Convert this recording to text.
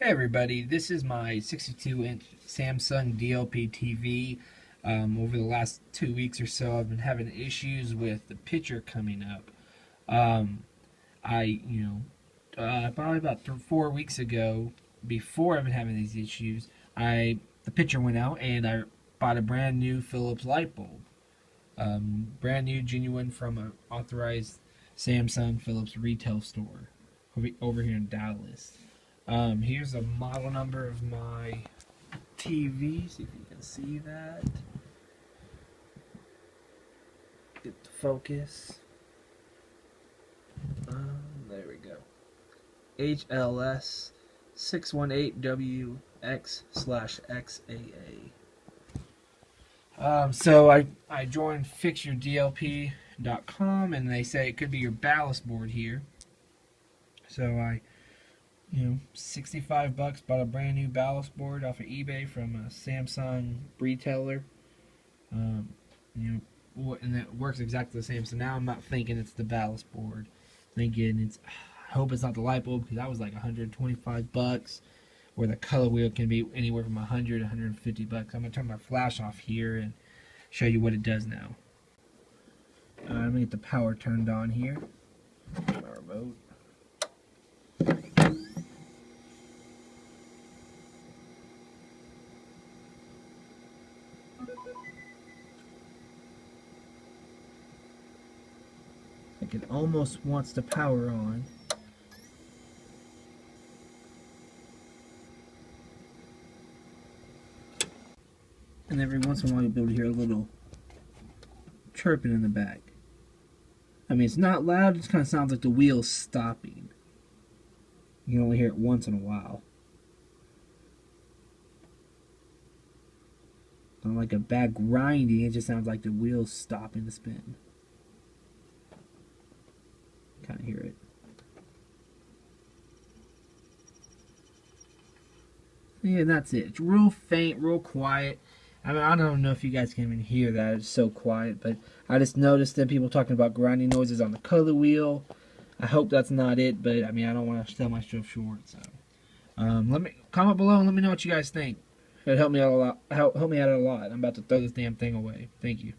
Hey everybody, this is my 62-inch Samsung DLP TV. Over the last 2 weeks or so, I've been having issues with the picture coming up. Um, Probably about 4 weeks ago, before I've been having these issues, the picture went out and I bought a brand new Philips light bulb. Brand new, genuine from an authorized Samsung Philips retail store over here in Dallas. Here's a model number of my TV. See if you can see that. Get the focus. There we go. HLS 618WX/XAA. So I joined fixyourdlp.com and they say it could be your ballast board here. So 65 bucks, bought a brand new ballast board off of eBay from a Samsung retailer. And it works exactly the same. So now I'm not thinking it's the ballast board. Thinking I hope it's not the light bulb, because that was like 125 bucks. Or the color wheel can be anywhere from 100 to 150 bucks. I'm gonna turn my flash off here and show you what it does now. I'm gonna get the power turned on here. My remote. Like it almost wants to power on. And every once in a while you'll be able to hear a little chirping in the back. I mean, it's not loud, it just kind of sounds like the wheel's stopping. You can only hear it once in a while. Not like a bad grinding, it just sounds like the wheel's stopping to spin. Kind of hear it. Yeah, that's it. It's real faint, real quiet. I mean, I don't know if you guys can even hear that. It's so quiet. But I just noticed that people talking about grinding noises on the color wheel. I hope that's not it. But, I mean, I don't want to sell myself short. So, let me comment below and let me know what you guys think. It helped me out a lot. Help me out a lot. I'm about to throw this damn thing away. Thank you.